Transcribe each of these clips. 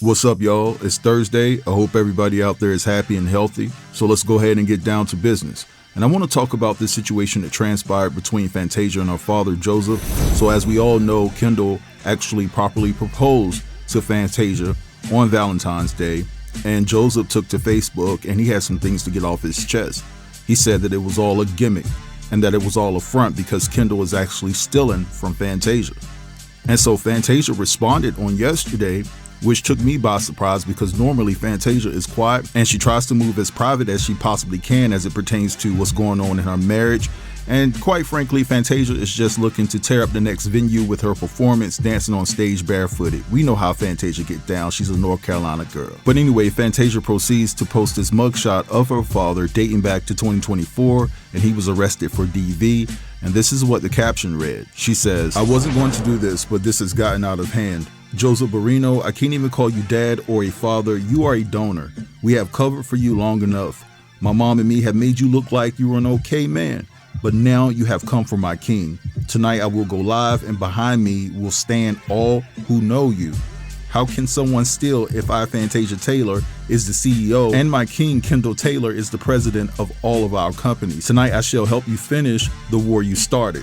What's up, y'all? It's Thursday. I hope everybody out there is happy and healthy. So let's go ahead and get down to business. And I want to talk about this situation that transpired between Fantasia and her father, Joseph. So as we all know, Kendall actually properly proposed to Fantasia on Valentine's Day. And Joseph took to Facebook and he had some things to get off his chest. He said that it was all a gimmick and that it was all a front because Kendall was actually stealing from Fantasia. And so Fantasia responded on yesterday, which took me by surprise because normally Fantasia is quiet and she tries to move as private as she possibly can as it pertains to what's going on in her marriage. And quite frankly, Fantasia is just looking to tear up the next venue with her performance dancing on stage barefooted. We know how Fantasia get down. She's a North Carolina girl. But anyway, Fantasia proceeds to post this mugshot of her father dating back to 2024, and he was arrested for DV. And this is what the caption read. She says, "I wasn't going to do this, but this has gotten out of hand. Joseph Barrino, I can't even call you dad or a father. You are a donor. We have covered for you long enough. My mom and me have made you look like you were an okay man, but now you have come for my king. Tonight I will go live and behind me will stand all who know you. How can someone steal if I, Fantasia Taylor, is the CEO and my king, Kendall Taylor, is the president of all of our companies? Tonight I shall help you finish the war you started."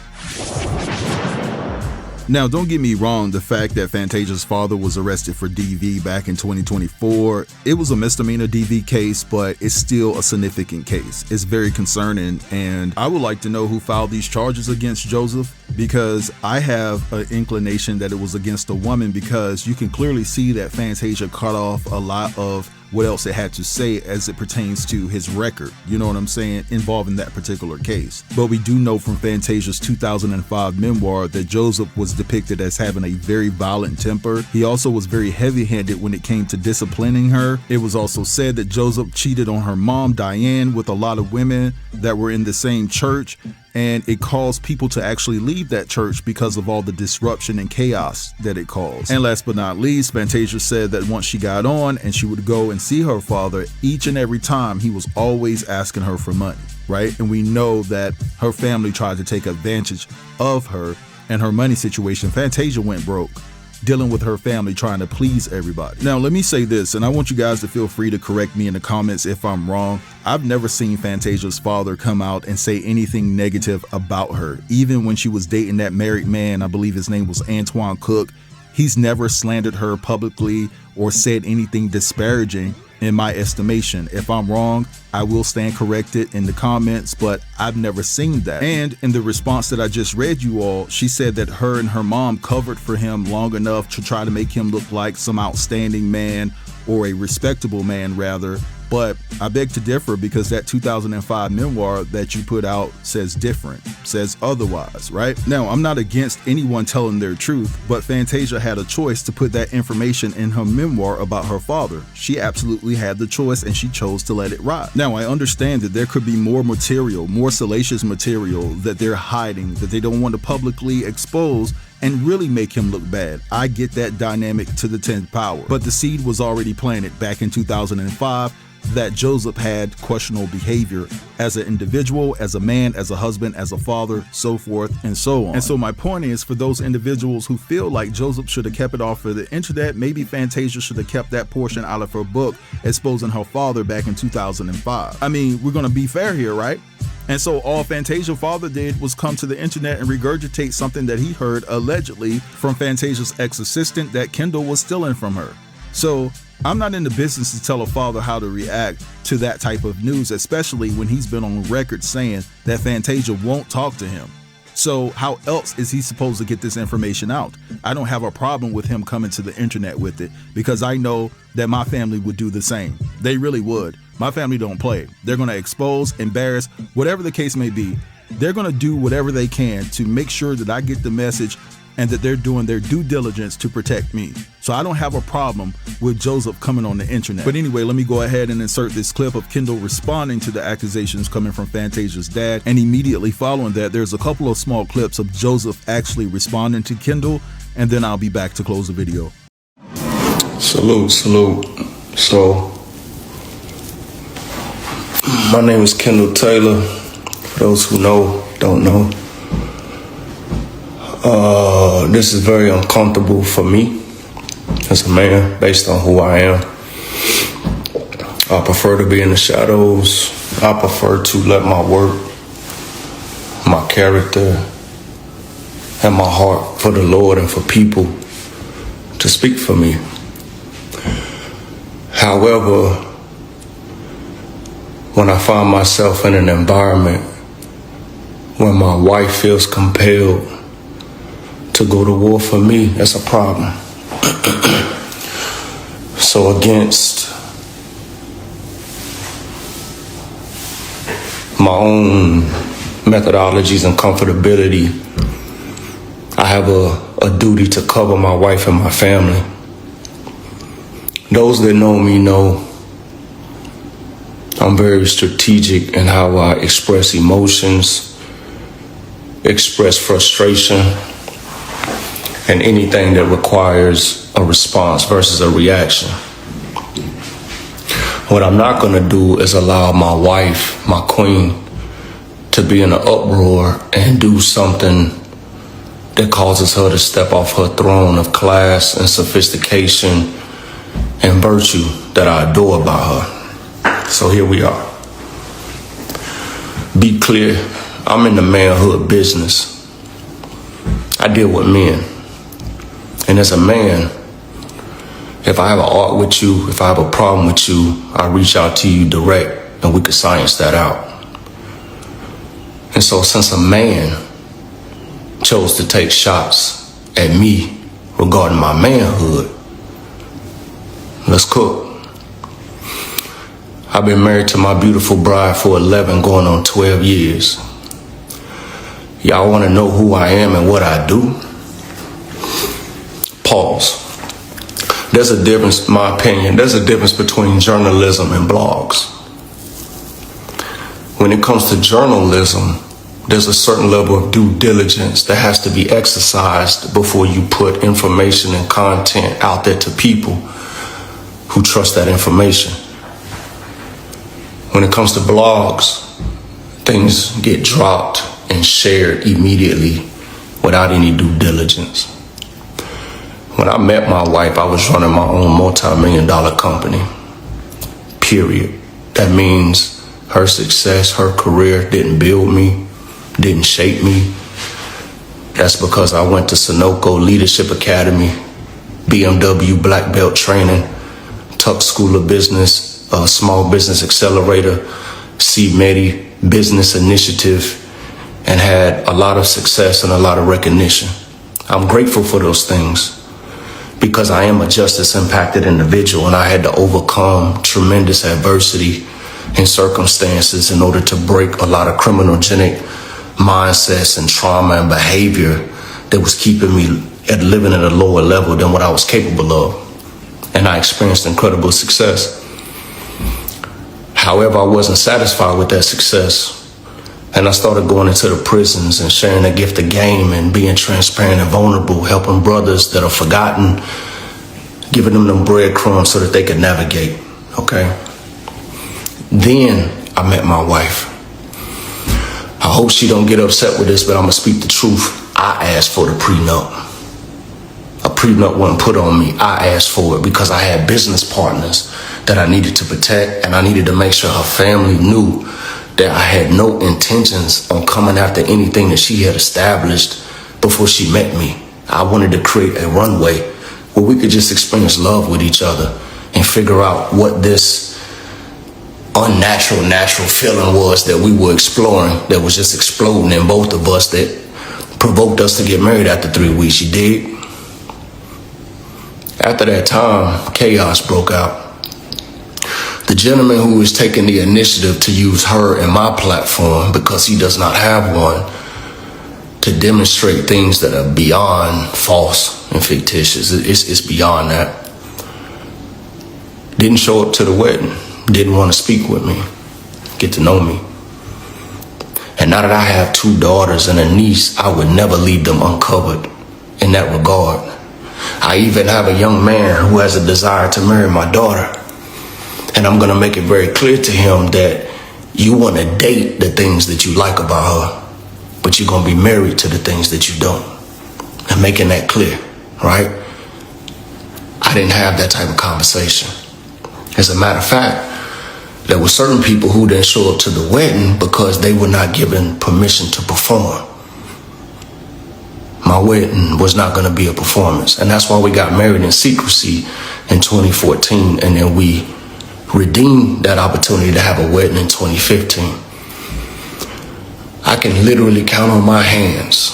Now, don't get me wrong, the fact that Fantasia's father was arrested for DV back in 2024, it was a misdemeanor DV case, but it's still a significant case. It's very concerning, and I would like to know who filed these charges against Joseph, because I have an inclination that it was against a woman, because you can clearly see that Fantasia cut off a lot of what else it had to say as it pertains to his record, you know what I'm saying, involving that particular case. But we do know from Fantasia's 2005 memoir that Joseph was depicted as having a very violent temper. He also was very heavy-handed when it came to disciplining her. It was also said that Joseph cheated on her mom, Diane, with a lot of women that were in the same church, and it caused people to actually leave that church because of all the disruption and chaos that it caused. And last but not least, Fantasia said that once she got on and she would go and see her father, each and every time he was always asking her for money, right? And we know that her family tried to take advantage of her and her money situation. Fantasia went broke dealing with her family trying to please everybody. Now, let me say this, and I want you guys to feel free to correct me in the comments if I'm wrong. I've never seen Fantasia's father come out and say anything negative about her. Even when she was dating that married man, I believe his name was Antoine Cook, he's never slandered her publicly or said anything disparaging in my estimation. If I'm wrong, I will stand corrected in the comments, but I've never seen that. And in the response that I just read you all, she said that her and her mom covered for him long enough to try to make him look like some outstanding man, or a respectable man rather. But I beg to differ, because that 2005 memoir that you put out says different, says otherwise, right? Now, I'm not against anyone telling their truth, but Fantasia had a choice to put that information in her memoir about her father. She absolutely had the choice, and she chose to let it ride. Now, I understand that there could be more material, more salacious material that they're hiding, that they don't want to publicly expose and really make him look bad. I get that dynamic to the 10th power, but the seed was already planted back in 2005 that Joseph had questionable behavior as an individual, as a man, as a husband, as a father, so forth and so on. And so my point is, for those individuals who feel like Joseph should have kept it off of the internet, maybe Fantasia should have kept that portion out of her book exposing her father back in 2005. I mean, we're gonna be fair here, right? And so all Fantasia's father did was come to the internet and regurgitate something that he heard allegedly from Fantasia's ex-assistant that Kendall was stealing from her. So I'm not in the business to tell a father how to react to that type of news, especially when he's been on record saying that Fantasia won't talk to him. So how else is he supposed to get this information out? I don't have a problem with him coming to the internet with it, because I know that my family would do the same. They really would. My family don't play. They're going to expose, embarrass, whatever the case may be. They're going to do whatever they can to make sure that I get the message and that they're doing their due diligence to protect me. So I don't have a problem with Joseph coming on the internet. But anyway, let me go ahead and insert this clip of Kendall responding to the accusations coming from Fantasia's dad. And immediately following that, there's a couple of small clips of Joseph actually responding to Kendall, and then I'll be back to close the video. Salute. So, my name is Kendall Taylor. For those who know, don't know. This is very uncomfortable for me. as a man based on who I am. I prefer to be in the shadows. I prefer to let my work, my character, and my heart for the Lord and for people to speak for me. However, when I find myself in an environment where my wife feels compelled to go to war for me, that's a problem. So against my own methodologies and comfortability, I have a duty to cover my wife and my family. Those that know me know I'm very strategic in how I express emotions, express frustration, and anything that requires a response versus a reaction. What I'm not going to do is allow my wife, my queen, to be in an uproar and do something that causes her to step off her throne of class and sophistication and virtue that I adore about her. So here we are. Be clear, I'm in the manhood business. I deal with men. And as a man, if I have an art with you, if I have a problem with you, I reach out to you direct and we could science that out. And so since a man chose to take shots at me regarding my manhood, let's cook. I've been married to my beautiful bride for 11 going on 12 years. Y'all want to know who I am and what I do? Pause. There's a difference, in my opinion, there's a difference between journalism and blogs. When it comes to journalism, there's a certain level of due diligence that has to be exercised before you put information and content out there to people who trust that information. When it comes to blogs, things get dropped and shared immediately without any due diligence. When I met my wife, I was running my own multi-million-dollar company, period. That means her success, her career didn't build me, didn't shape me. That's because I went to Sunoco Leadership Academy, BMW Black Belt Training, Tuck School of Business, Small Business Accelerator, CMEDI Business Initiative, and had a lot of success and a lot of recognition. I'm grateful for those things because I am a justice impacted individual and I had to overcome tremendous adversity and circumstances in order to break a lot of criminogenic mindsets and trauma and behavior that was keeping me at living at a lower level than what I was capable of. And I experienced incredible success. However, I wasn't satisfied with that success. And I started going into the prisons and sharing the gift of game and being transparent and vulnerable, helping brothers that are forgotten, giving them breadcrumbs so that they could navigate, okay? Then I met my wife. I hope she don't get upset with this, but I'm gonna speak the truth. I asked for the prenup. A prenup wasn't put on me. I asked for it because I had business partners that I needed to protect, and I needed to make sure her family knew that I had no intentions on coming after anything that she had established before she met me. I wanted to create a runway where we could just experience love with each other and figure out what this natural feeling was that we were exploring, that was just exploding in both of us, that provoked us to get married after 3 weeks. You dig? After that time, chaos broke out. The gentleman who is taking the initiative to use her and my platform, because he does not have one, to demonstrate things that are beyond false and fictitious. It's beyond that. Didn't show up to the wedding. Didn't want to speak with me, get to know me. And now that I have 2 daughters and a niece, I would never leave them uncovered in that regard. I even have a young man who has a desire to marry my daughter. And I'm going to make it very clear to him that you want to date the things that you like about her, but you're going to be married to the things that you don't. And making that clear, right? I didn't have that type of conversation. As a matter of fact, there were certain people who didn't show up to the wedding because they were not given permission to perform. My wedding was not going to be a performance. And that's why we got married in secrecy in 2014. And then we redeemed that opportunity to have a wedding in 2015. I can literally count on my hands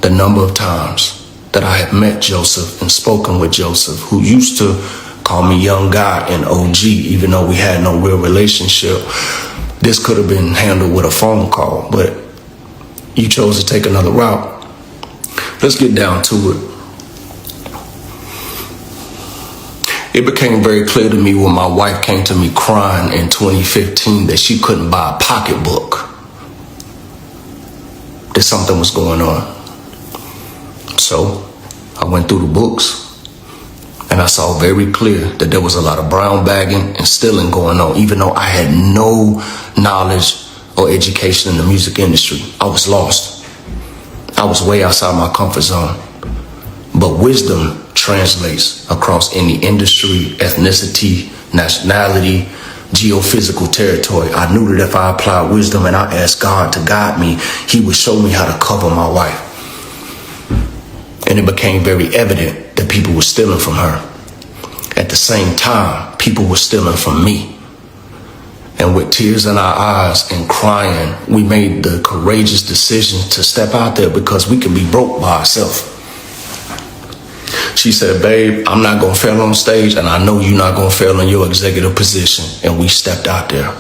the number of times that I have met Joseph and spoken with Joseph, who used to call me young guy and OG, even though we had no real relationship. This could have been handled with a phone call, but you chose to take another route. Let's get down to it. It became very clear to me when my wife came to me crying in 2015 that she couldn't buy a pocketbook, that something was going on. So I went through the books and I saw very clear that there was a lot of brown bagging and stealing going on, even though I had no knowledge or education in the music industry. I was lost. I was way outside my comfort zone. But wisdom translates across any industry, ethnicity, nationality, geophysical territory. I knew that if I applied wisdom and I asked God to guide me, he would show me how to cover my wife. And it became very evident that people were stealing from her. At the same time, people were stealing from me. And with tears in our eyes and crying, we made the courageous decision to step out there because we can be broke by ourselves. She said, babe, I'm not going to fail on stage, and I know you're not going to fail in your executive position. And we stepped out there.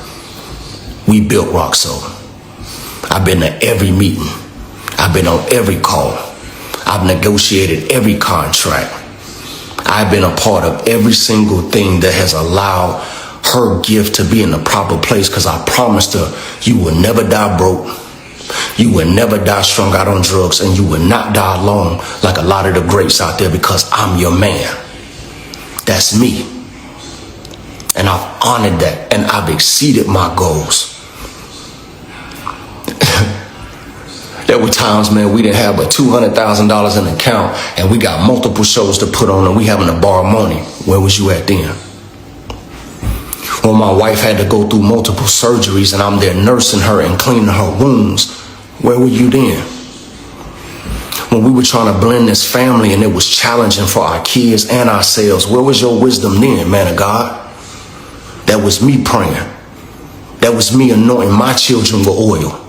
We built Rock Soul. I've been to every meeting. I've been on every call. I've negotiated every contract. I've been a part of every single thing that has allowed her gift to be in the proper place, because I promised her you will never die broke. You will never die strung out on drugs, and you will not die alone like a lot of the greats out there, because I'm your man. That's me. And I've honored that, and I've exceeded my goals. There were times, man, we didn't have but $200,000 in the account, and we got multiple shows to put on, and we having to borrow money. Where was you at then? When my wife had to go through multiple surgeries and I'm there nursing her and cleaning her wounds, where were you then? When we were trying to blend this family and it was challenging for our kids and ourselves, where was your wisdom then, man of God? That was me praying. That was me anointing my children with oil.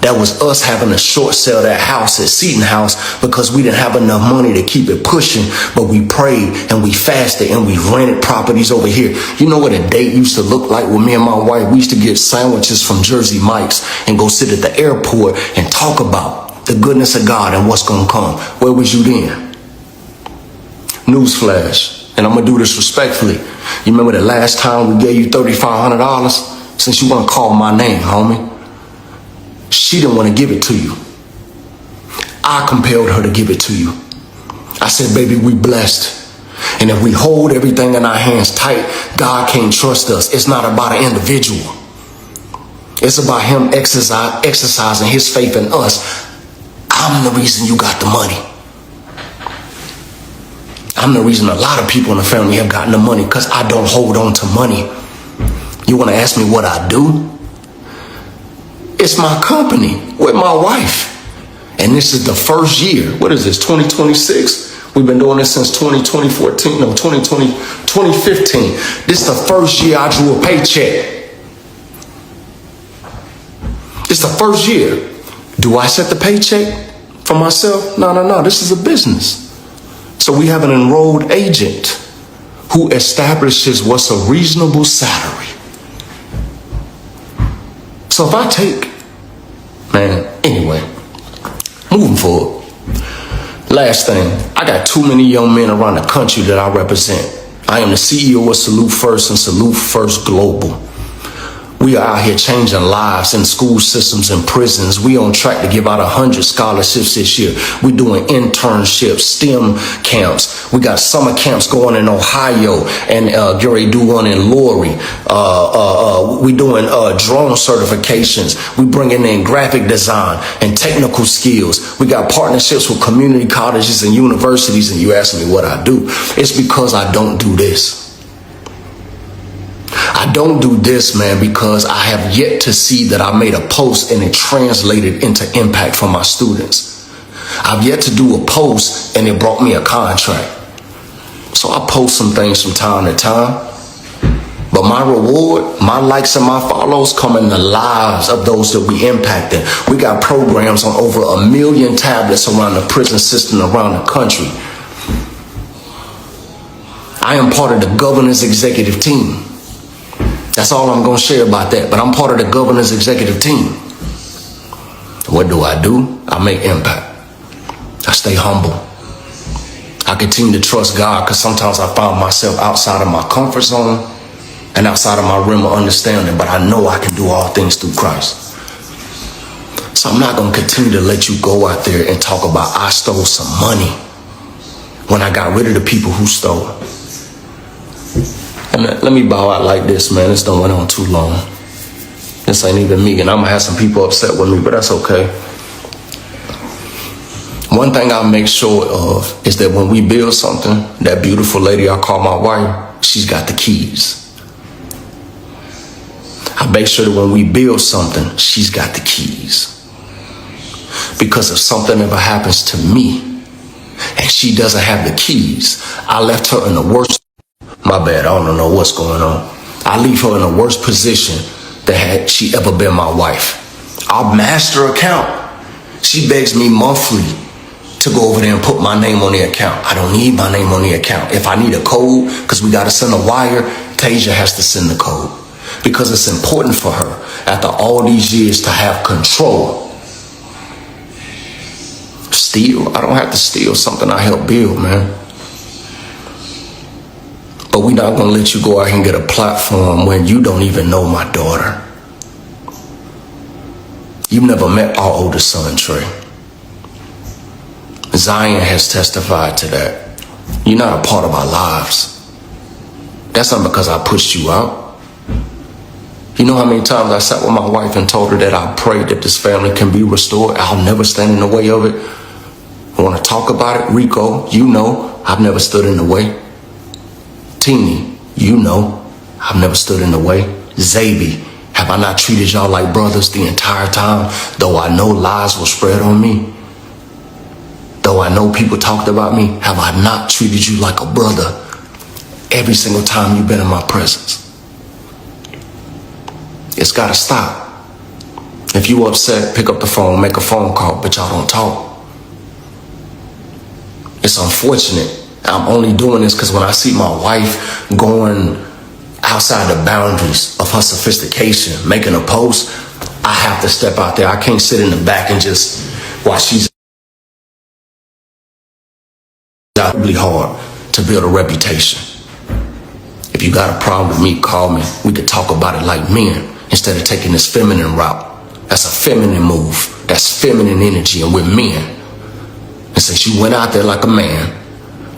That was us having to short sell that house at Seton House because we didn't have enough money to keep it pushing, but we prayed and we fasted and we rented properties over here. You know what a date used to look like with me and my wife? We used to get sandwiches from Jersey Mike's and go sit at the airport and talk about the goodness of God and what's going to come. Where was you then? Newsflash, and I'm going to do this respectfully. You remember the last time we gave you $3,500? Since you want to call my name, homie. She didn't want to give it to you. I compelled her to give it to you. I said, baby, we blessed. And if we hold everything in our hands tight, God can't trust us. It's not about an individual. It's about him exercising his faith in us. I'm the reason you got the money. I'm the reason a lot of people in the family have gotten the money, because I don't hold on to money. You want to ask me what I do? It's my company with my wife. And this is the first year. What is this, 2026? We've been doing this since 2015. This is the first year I drew a paycheck. It's the first year. Do I set the paycheck for myself? No. This is a business. So we have an enrolled agent who establishes what's a reasonable salary. So if I take, anyway, moving forward. Last thing, I got too many young men around the country that I represent. I am the CEO of Salute First and Salute First Global. We are out here changing lives in school systems and prisons. We on track to give out 100 scholarships this year. We're doing internships, STEM camps. We got summer camps going in Ohio and get ready to do one in Lori. We doing drone certifications. We bringing in graphic design and technical skills. We got partnerships with community colleges and universities. And you ask me what I do. It's because I don't do this. I don't do this, man, because I have yet to see that I made a post and it translated into impact for my students. I've yet to do a post and it brought me a contract. So I post some things from time to time. But my reward, my likes and my follows come in the lives of those that we impacted. We got programs on over 1 million tablets around the prison system around the country. I am part of the governor's executive team. That's all I'm going to share about that. But I'm part of the governor's executive team. What do? I make impact. I stay humble. I continue to trust God because sometimes I find myself outside of my comfort zone and outside of my realm of understanding. But I know I can do all things through Christ. So I'm not going to continue to let you go out there and talk about I stole some money when I got rid of the people who stole. And let me bow out like this, man. This done went on too long. This ain't even me, and I'm gonna have some people upset with me, but that's okay. One thing I make sure of is that when we build something, that beautiful lady I call my wife, she's got the keys. I make sure that when we build something, she's got the keys. Because if something ever happens to me and she doesn't have the keys, I left her in the worst. My bad, I don't know what's going on. I leave her in the worst position that had she ever been my wife. Our master account, she begs me monthly to go over there and put my name on the account. I don't need my name on the account. If I need a code, because we got to send a wire, Tasia has to send the code. Because it's important for her, after all these years, to have control. Steal? I don't have to steal something I helped build, man. But we're not going to let you go out and get a platform when you don't even know my daughter. You've never met our oldest son, Trey. Zion has testified to that. You're not a part of our lives. That's not because I pushed you out. You know how many times I sat with my wife and told her that I pray that this family can be restored? I'll never stand in the way of it. I want to talk about it. Rico, you know I've never stood in the way. Teeny, you know I've never stood in the way. Zaby, have I not treated y'all like brothers the entire time? Though I know lies were spread on me. Though I know people talked about me, have I not treated you like a brother every single time you've been in my presence? It's got to stop. If you upset, pick up the phone, make a phone call, but y'all don't talk. It's unfortunate. I'm only doing this because when I see my wife going outside the boundaries of her sophistication, making a post, I have to step out there. I can't sit in the back and just watch. She's really hard to build a reputation. If you got a problem with me, call me. We could talk about it like men instead of taking this feminine route. That's a feminine move. That's feminine energy, and we're men. And since you went out there like a man,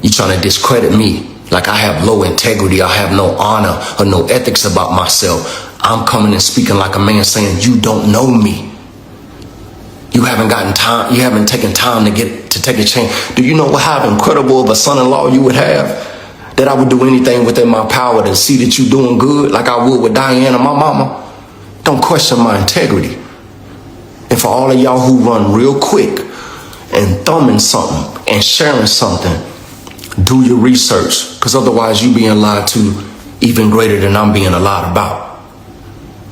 you trying to discredit me like I have low integrity, I have no honor or no ethics about myself. I'm coming and speaking like a man saying you don't know me. You haven't gotten time, you haven't taken time to take a chance. Do you know how incredible of a son-in-law you would have? That I would do anything within my power to see that you doing good like I would with Diane and my mama? Don't question my integrity. And for all of y'all who run real quick and thumbing something and sharing something, do your research, because otherwise you being lied to even greater than I'm being lied about.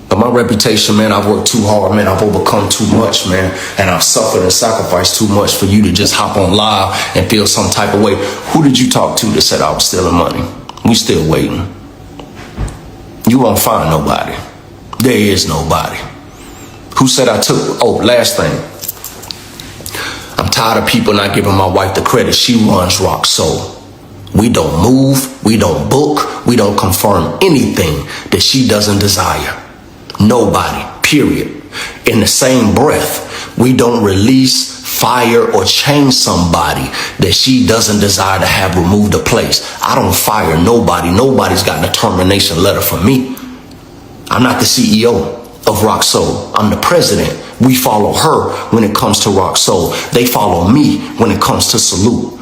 But my reputation, man, I've worked too hard, man. I've overcome too much, man. And I've suffered and sacrificed too much for you to just hop on live and feel some type of way. Who did you talk to that said I was stealing money? We still waiting. You won't find nobody. There is nobody. Who said I took? Oh, last thing. I'm tired of people not giving my wife the credit. She runs Rock Soul. We don't move, we don't book, we don't confirm anything that she doesn't desire. Nobody, period. In the same breath, we don't release, fire, or change somebody that she doesn't desire to have removed a place. I don't fire nobody. Nobody's gotten a termination letter from me. I'm not the CEO of Rock Soul. I'm the president. We follow her when it comes to Rock Soul. They follow me when it comes to Salute.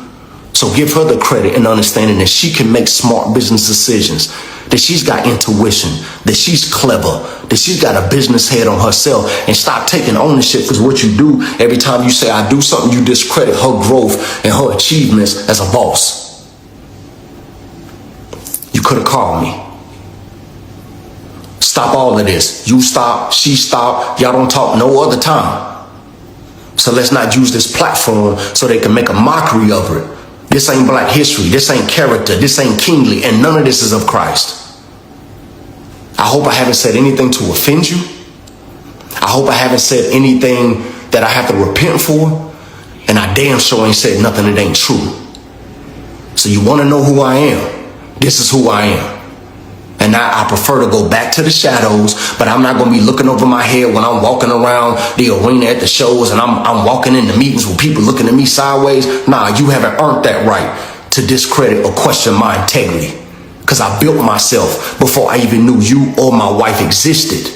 So give her the credit and understanding that she can make smart business decisions, that she's got intuition, that she's clever, that she's got a business head on herself, and stop taking ownership, because what you do every time you say I do something, you discredit her growth and her achievements as a boss. You could have called me. Stop all of this. You stop, she stop, y'all don't talk no other time. So let's not use this platform so they can make a mockery of it. This ain't Black history. This ain't character. This ain't kingly. And none of this is of Christ. I hope I haven't said anything to offend you. I hope I haven't said anything that I have to repent for. And I damn sure ain't said nothing that ain't true. So you want to know who I am? This is who I am. And I prefer to go back to the shadows, but I'm not going to be looking over my head when I'm walking around the arena at the shows and I'm walking in the meetings with people looking at me sideways. Nah, you haven't earned that right to discredit or question my integrity, because I built myself before I even knew you or my wife existed.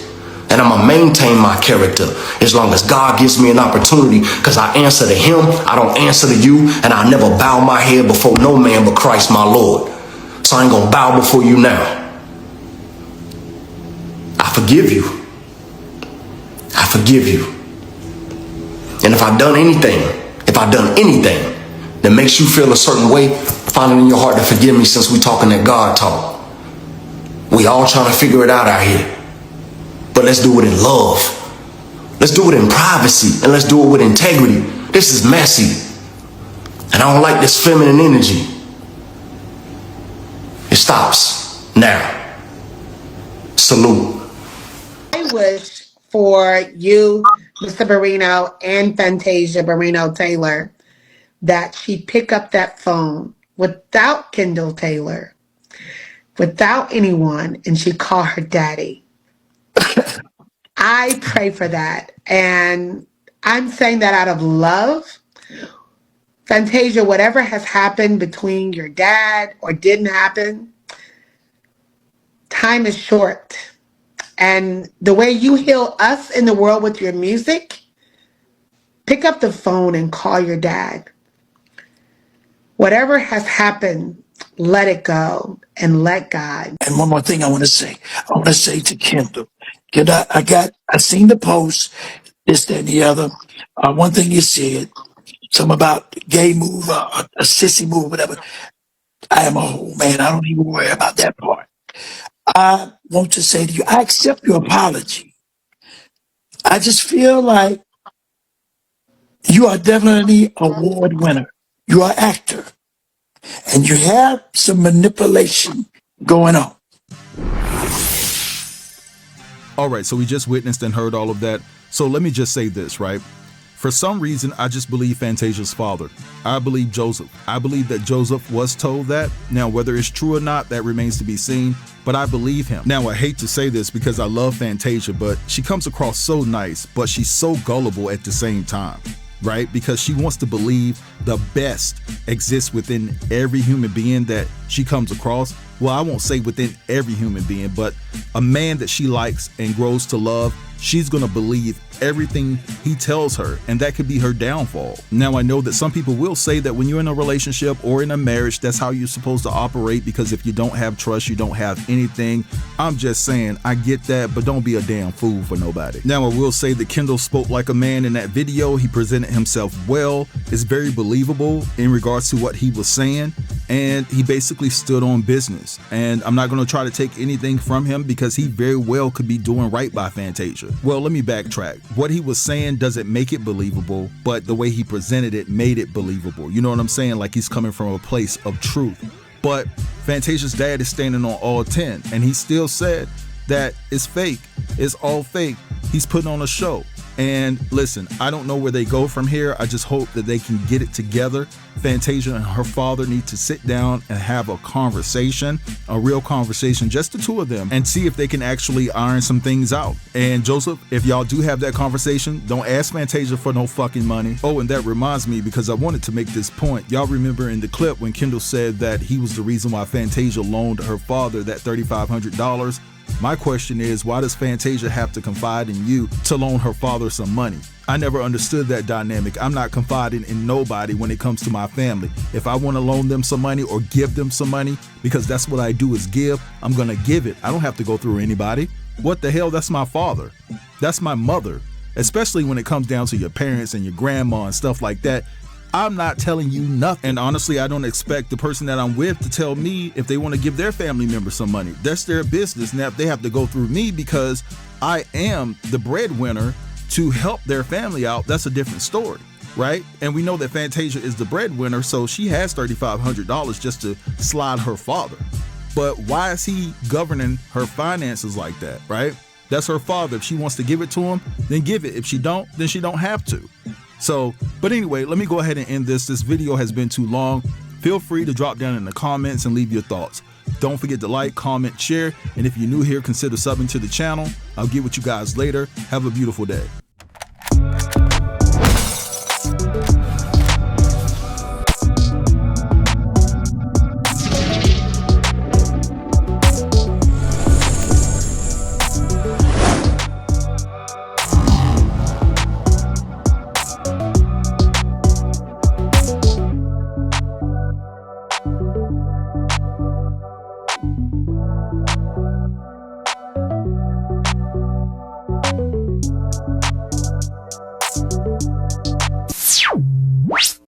And I'm going to maintain my character as long as God gives me an opportunity, because I answer to him, I don't answer to you, and I never bow my head before no man but Christ my Lord. So I ain't going to bow before you now. I forgive you. I forgive you. And if I've done anything that makes you feel a certain way, find it in your heart to forgive me, since we talking that God talk. We all trying to figure it out here. But let's do it in love. Let's do it in privacy, and let's do it with integrity. This is messy. And I don't like this feminine energy. It stops now. Salute. I wish for you, Mr. Barrino, and Fantasia Barrino Taylor, that she pick up that phone without Kendall Taylor, without anyone, and she call her daddy. I pray for that. And I'm saying that out of love. Fantasia, whatever has happened between your dad or didn't happen, time is short. And the way you heal us in the world with your music, pick up the phone and call your dad. Whatever has happened, let it go and let God. And one more thing I want to say. I want to say to Kendall, I seen the post, this, that, and the other. One thing you said, something about gay move, a sissy move, whatever. I am a whole man. I don't even worry about that part. I want to say to you, I accept your apology. I just feel like you are definitely an award winner. You are an actor. And you have some manipulation going on. All right, so we just witnessed and heard all of that. So let me just say this, right? For some reason, I just believe Fantasia's father. I believe Joseph. I believe that Joseph was told that. Now, whether it's true or not, that remains to be seen, but I believe him. Now, I hate to say this because I love Fantasia, but she comes across so nice, but she's so gullible at the same time, right? Because she wants to believe the best exists within every human being that she comes across. Well, I won't say within every human being, but a man that she likes and grows to love, she's going to believe everything he tells her, and that could be her downfall. Now, I know that some people will say that when you're in a relationship or in a marriage, that's how you're supposed to operate, because if you don't have trust, you don't have anything. I'm just saying, I get that, but don't be a damn fool for nobody. Now, I will say that Kendall spoke like a man in that video. He presented himself well. It's very believable in regards to what he was saying, and he basically stood on business. And I'm not going to try to take anything from him, because he very well could be doing right by Fantasia. Well, let me backtrack. What he was saying doesn't make it believable, but the way he presented it made it believable. You know what I'm saying? Like he's coming from a place of truth. But Fantasia's dad is standing on all 10, and he still said that it's fake. It's all fake. He's putting on a show. And listen, I don't know where they go from here. I just hope that they can get it together. Fantasia and her father need to sit down and have a conversation, a real conversation, just the two of them, and see if they can actually iron some things out. And Joseph, if y'all do have that conversation, don't ask Fantasia for no fucking money. Oh, and that reminds me, because I wanted to make this point. Y'all remember in the clip when Kendall said that he was the reason why Fantasia loaned her father that $3,500? My question is, why does Fantasia have to confide in you to loan her father some money? I never understood that dynamic. I'm not confiding in nobody when it comes to my family. If I want to loan them some money or give them some money, because that's what I do is give, I'm going to give it. I don't have to go through anybody. What the hell? That's my father. That's my mother. Especially when it comes down to your parents and your grandma and stuff like that. I'm not telling you nothing. And honestly, I don't expect the person that I'm with to tell me if they want to give their family member some money. That's their business. Now, if they have to go through me because I am the breadwinner to help their family out, that's a different story, right? And we know that Fantasia is the breadwinner, so she has $3,500 just to slide her father. But why is he governing her finances like that, right? That's her father. If she wants to give it to him, then give it. If she don't, then she don't have to. So, but anyway, let me go ahead and end this. This video has been too long. Feel free to drop down in the comments and leave your thoughts. Don't forget to like, comment, share, and if you're new here, consider subbing to the channel. I'll get with you guys later. Have a beautiful day.